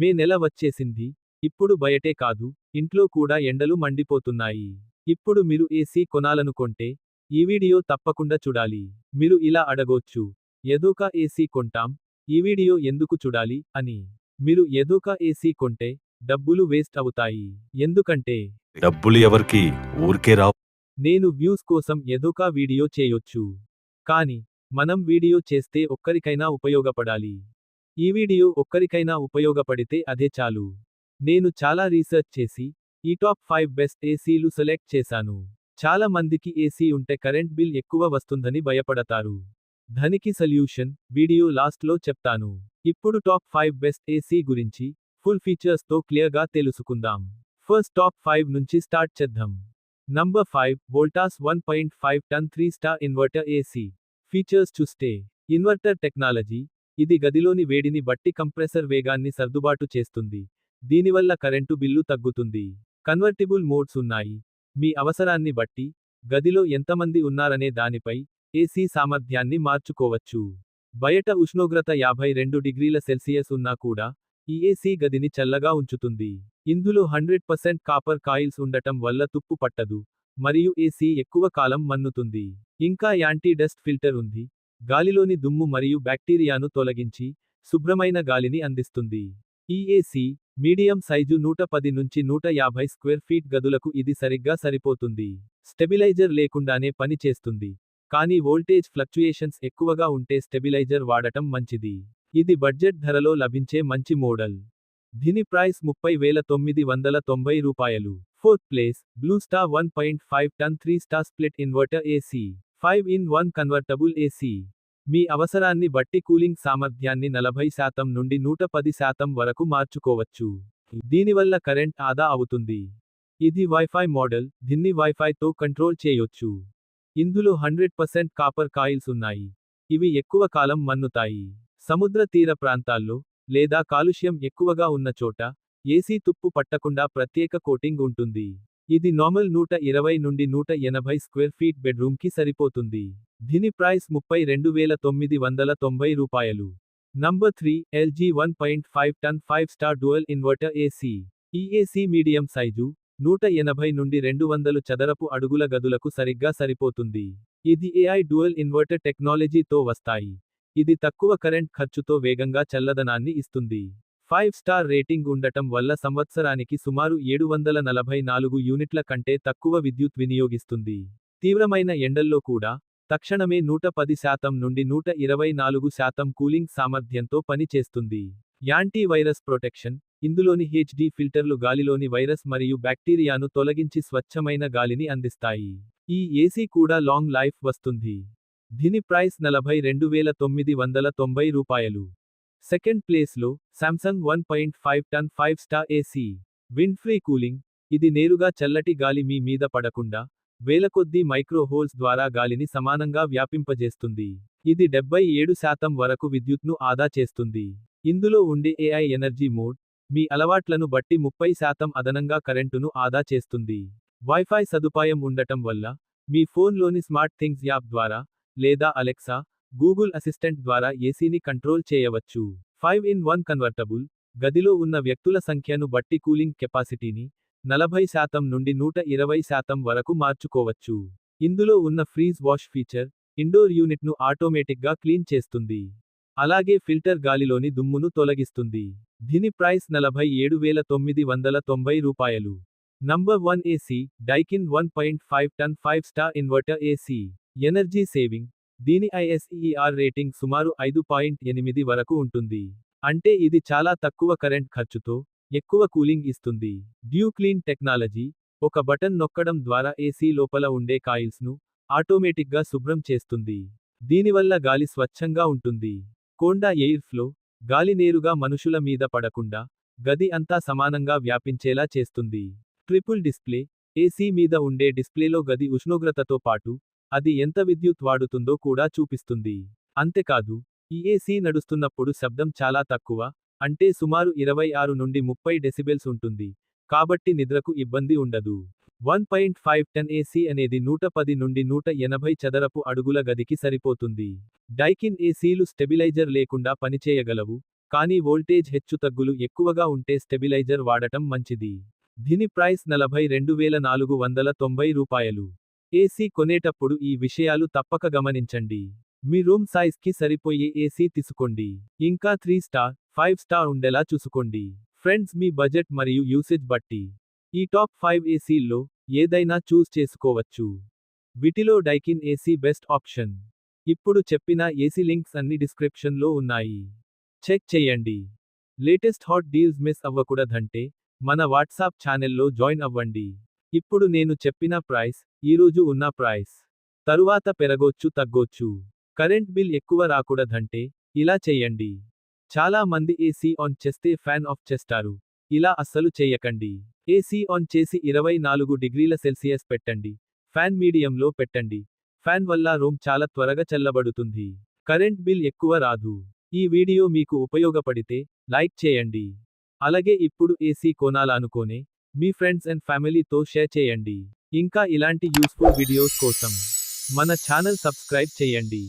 మే నెల వచ్చేసింది. ఇప్పుడు బయటే కాదు, ఇంట్లో కూడా ఎండలు మండిపోతున్నాయి. ఇప్పుడు మీరు ఏసీ కొనాలనుకొంటే ఈ వీడియో తప్పకుండా చూడాలి. మీరు ఇలా అడగొచ్చు, ఏదోక ఏసీ కొంటాం, ఈ వీడియో ఎందుకు చూడాలి అని. మీరు ఏదోక ఏసీ కొంటే డబ్బులు వేస్ట్ అవుతాయి. ఎందుకంటే డబ్బులు ఎవరికి ఊరికే రావు. నేను వ్యూస్ కోసం ఏదోక వీడియో చేయొచ్చు. కానీ మనం వీడియో చేస్తే ఒక్కరికైనా ఉపయోగపడాలి. ఈ వీడియో ఒక్కరికైనా ఉపయోగపడితే అదే చాలు. నేను చాలా రీసెర్చ్ చేసి ఈ టాప్ 5 బెస్ట్ ఏసీలు సెలెక్ట్ చేశాను. చాలా మందికి ఏసీ ఉంటే కరెంట్ బిల్ ఎక్కువ వస్తుందని భయపడతారు. దానికి సొల్యూషన్ వీడియో లాస్ట్లో చెప్తాను. ఇప్పుడు టాప్ 5 బెస్ట్ ఏసీ గురించి ఫుల్ ఫీచర్స్తో క్లియర్గా తెలుసుకుందాం. ఫస్ట్ టాప్ 5 నుంచి స్టార్ట్ చేద్దాం. Number 5 Voltas 1.5 ton 3 star inverter AC. Features చూస్తే ఇన్వర్టర్ టెక్నాలజీ. ఇది గదిలోని వేడిని బట్టి కంప్రెసర్ వేగాన్ని సర్దుబాటు చేస్తుంది. దీనివల్ల కరెంటు బిల్లు తగ్గుతుంది. కన్వర్టిబుల్ మోడ్స్ ఉన్నాయి. మీ అవసరాన్ని బట్టి గదిలో ఎంతమంది ఉన్నారనే దానిపై ఏసీ సామర్థ్యాన్ని మార్చుకోవచ్చు. బయట ఉష్ణోగ్రత 52 డిగ్రీల సెల్సియస్ ఉన్నా కూడా ఈ ఏసీ గదిని చల్లగా ఉంచుతుంది. ఇందులో 100% కాపర్ కాయిల్స్ ఉండటం వల్ల తుప్పు పట్టదు. మరియు ఏసీ ఎక్కువ కాలం మన్నుతుంది. ఇంకా యాంటీ డస్ట్ ఫిల్టర్ ఉంది. గాలిలోని దుమ్ము మరియు బ్యాక్టీరియాను తొలగించి శుభ్రమైన గాలిని అందిస్తుంది. ఈ ఏసీ మీడియం సైజు 110 నుంచి 150 స్క్వేర్ ఫీట్ గదులకు ఇది సరిగ్గా సరిపోతుంది. స్టెబిలైజర్ లేకుండానే పని చేస్తుంది. కానీ వోల్టేజ్ ఫ్లక్చుయేషన్స్ ఎక్కువగా ఉంటే స్టెబిలైజర్ వాడటం మంచిది. ఇది బడ్జెట్ ధరలో లభించే మంచి మోడల్. దీని ప్రైస్ 30,990 రూపాయలు. Fourth place blue star 1.5 ton 3 star split inverter AC. 5-in-1 convertible AC. మీ అవసరాన్ని బట్టి కూలింగ్ సామర్థ్యాన్ని 40% నుండి 110% వరకు మార్చుకోవచ్చు. దీనివల్ల కరెంట్ ఆదా అవుతుంది. ఇది వైఫై మోడల్, దీన్ని వైఫైతో కంట్రోల్ చేయొచ్చు. ఇందులో 100% కాపర్ కాయిల్స్ ఉన్నాయి. ఇవి ఎక్కువ కాలం మన్నుతాయి. సముద్ర తీర ప్రాంతాల్లో లేదా కాలుష్యం ఎక్కువగా ఉన్న చోట ఏసీ తుప్పు పట్టకుండా ప్రత్యేక కోటింగ్ ఉంటుంది. ఇది నార్మల్ 120 నుండి 180 స్క్వేర్ ఫీట్ బెడ్రూమ్కి సరిపోతుంది. దీని ప్రైస్ 32,990 రూపాయలు. నంబర్ 3 ఎల్జీ 1.5 టన్ 5 స్టార్ డ్యూయల్ ఇన్వర్టర్ ఏసీ. ఈ ఏసీ మీడియం సైజు 180 నుండి 200 చదరపు అడుగుల గదులకు సరిగ్గా సరిపోతుంది. ఇది ఏఐ డ్యూయల్ ఇన్వర్టర్ టెక్నాలజీతో వస్తాయి. ఇది తక్కువ కరెంట్ ఖర్చుతో వేగంగా చల్లదనాన్ని ఇస్తుంది. 5 స్టార్ రేటింగ్ ఉండటం వల్ల సంవత్సరానికి సుమారు 744 యూనిట్ల కంటే తక్కువ విద్యుత్ వినియోగిస్తుంది. తీవ్రమైన ఎండల్లో కూడా తక్షణమే 110% నుండి 124% కూలింగ్ సామర్థ్యంతో పని చేస్తుంది. Anti virus protection. ఇందులోని హెచ్డి ఫిల్టర్లు గాలిలోని వైరస్ మరియు బ్యాక్టీరియాను తొలగించి స్వచ్ఛమైన గాలిని అందిస్తాయి. ఈ ఏసీ కూడా లాంగ్ లైఫ్ వస్తుంది. దీని ప్రైస్ 42,990 రూపాయలు. సెకండ్ ప్లేస్లో శాంసంగ్ 1.5 టన్ 5 star AC. Wind free cooling. ఇది నేరుగా చల్లటి గాలి మీ మీద పడకుండా వేలకొద్దీ మైక్రో హోల్స్ ద్వారా గాలిని సమానంగా వ్యాపింపజేస్తుంది. ఇది 77% వరకు విద్యుత్ను ఆదా చేస్తుంది. ఇందులో ఉండే ఏఐ ఎనర్జీ మోడ్ మీ అలవాట్లను బట్టి 30% అదనంగా కరెంటును ఆదా చేస్తుంది. వైఫై సదుపాయం ఉండటం వల్ల మీ ఫోన్లోని స్మార్ట్ థింగ్స్ యాప్ ద్వారా లేదా అలెక్సా, గూగుల్ అసిస్టెంట్ ద్వారా ఏసీని కంట్రోల్ చేయవచ్చు. 5-in-1 convertible. గదిలో ఉన్న వ్యక్తుల సంఖ్యను బట్టి కూలింగ్ కెపాసిటీని 40% నుండి 120% వరకు మార్చుకోవచ్చు. ఇందులో ఉన్న ఫ్రీజ్ వాష్ ఫీచర్ ఇండోర్ యూనిట్ను ఆటోమేటిక్గా క్లీన్ చేస్తుంది. అలాగే ఫిల్టర్ గాలిలోని దుమ్మును తొలగిస్తుంది. దీని ప్రైస్ 47,990 రూపాయలు. నంబర్ 1 ఏసీ డైకిన్ 1.5 టన్ 5 star inverter AC. Energy saving. దీని ISER రేటింగ్ సుమారు 5.8 వరకు ఉంటుంది. అంటే ఇది చాలా తక్కువ కరెంట్ ఖర్చుతో ఎక్కువ కూలింగ్ ఇస్తుంది. Due clean technology. ఒక బటన్ నొక్కడం ద్వారా ఏసీ లోపల ఉండే కాయిల్స్ను ఆటోమేటిక్గా శుభ్రం చేస్తుంది. దీనివల్ల గాలి స్వచ్ఛంగా ఉంటుంది. కోండా ఎయిర్ ఫ్లో. గాలి నేరుగా మనుషుల మీద పడకుండా గది అంతా సమానంగా వ్యాపించేలా చేస్తుంది. Triple display. ఏసీ మీద ఉండే డిస్ప్లేలో గది ఉష్ణోగ్రతతో పాటు అది ఎంత విద్యుత్ వాడుతుందో కూడా చూపిస్తుంది. అంతేకాదు ఈ ఏసీ నడుస్తున్నప్పుడు శబ్దం చాలా తక్కువ, అంటే సుమారు 26 నుండి 30 డెసిబెల్స్ ఉంటుంది. కాబట్టి నిద్రకు ఇబ్బంది ఉండదు. 1.5 టన్ ఏసీ అనేది 110 నుండి 180 చదరపు అడుగుల గదికి సరిపోతుంది. డైకిన్ ఏసీలు స్టెబిలైజర్ లేకుండా పనిచేయగలవు, కానీ వోల్టేజ్ హెచ్చుతగ్గులు ఎక్కువగా ఉంటే స్టెబిలైజర్ వాడటం మంచిది. దీని ప్రైస్ 42,490 రూపాయలు. ఏసీ కొనేటప్పుడు ఈ విషయాలు తప్పక గమనించండి. మీ రూమ్ సైజ్ కి సరిపోయే ఏసీ తీసుకోండి. ఇంకా 3 స్టార్, 5 స్టార్ ఉండేలా చూసుకోండి. ఫ్రెండ్స్, మీ బడ్జెట్ మరియు యూసేజ్ బట్టి ఈ టాప్ 5 ఏసీల్లో ఏదైనా చూస్ చేసుకోవచ్చు. వీటిలో డైకిన్ ఏసీ బెస్ట్ ఆప్షన్. ఇప్పుడు చెప్పిన ఏసీ లింక్స్ అన్ని డిస్క్రిప్షన్ లో ఉన్నాయి. చెక్ చేయండి. లేటెస్ట్ హాట్ డీల్స్ మిస్ అవ్వకూడదంటే మన వాట్సాప్ ఛానల్లో జాయిన్ అవ్వండి. ఇప్పుడు నేను చెప్పిన ప్రైస్ ఈరోజు ఉన్న ప్రైస్. తరువాత పెరగొచ్చు తగ్గొచ్చు. కరెంట్ బిల్ ఎక్కువ రాకూడదంటే ఇలా చేయండి. చాలా మంది ఏసీ ఆన్ చేస్తే ఫ్యాన్ ఆఫ్ చేస్తారు. ఇలా అస్సలు చేయకండి. ఏసీ ఆన్ చేసి 24 డిగ్రీల సెల్సియస్ పెట్టండి. ఫ్యాన్ మీడియంలో పెట్టండి. ఫ్యాన్ వల్ల రూమ్ చాలా త్వరగా చల్లబడుతుంది. కరెంట్ బిల్ ఎక్కువ రాదు. ఈ వీడియో మీకు ఉపయోగపడితే లైక్ చేయండి. అలాగే ఇప్పుడు ఏసీ కొనాలనుకోనే మీ ఫ్రెండ్స్ అండ్ ఫ్యామిలీతో షేర్ చేయండి. ఇంకా ఇలాంటి యూస్ఫుల్ వీడియోస్ కోసం మన ఛానల్ సబ్స్క్రైబ్ చేయండి.